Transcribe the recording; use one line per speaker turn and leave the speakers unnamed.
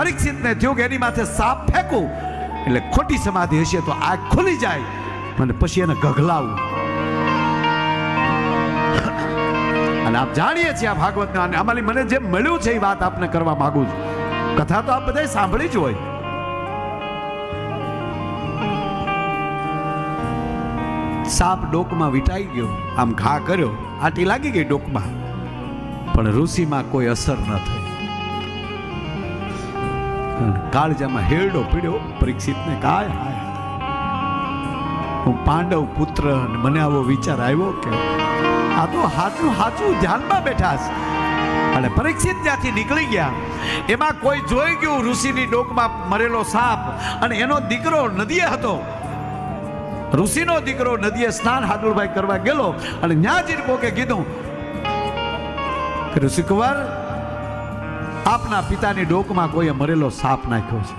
પરીક્ષિતને થયું કે એની માથે સાપ ફેંકું એટલે ખોટી સમાધિ હશે તો આંખ ખુલી જાય અને પછી એને ગગલાવું. અને આપ જાણીએ છીએ આ ભાગવતના, અને આમાંથી મને જે મળ્યું છે એ વાત આપને કરવા માંગુ છું. કથા તો આપ બધાએ સાંભળી જ હોય. સાપ ડોકમાં વીંટાઈ ગયો, આમ ઘા કર્યો, આટી લાગી ગઈ ડોકમાં, પણ ઋષિમાં કોઈ અસર ન થઈ. કાળજામાં હેરડો પીડ્યો પરીક્ષિતને. કાય હાય, હું પાંડવ પુત્ર અને મને આવો વિચાર આવ્યો કે આ તો હાચું હાચું ધ્યાનમાં બેઠા છે. અને પરીક્ષિત ત્યાંથી નીકળી ગયા. એમાં કોઈ જોઈ ગયું ઋષિની ડોકમાં મરેલો સાપ, અને એનો દીકરો નદીએ હતો. ઋષિનો દીકરો નદીએ સ્નાન હાડુભાઈ કરવા ગયેલો, અને ન્યા જઈને કોકે કીધું કે ઋષિકુમાર, આપના પિતાની ડોકમાં કોઈએ મરેલો સાપ નાખ્યો છે.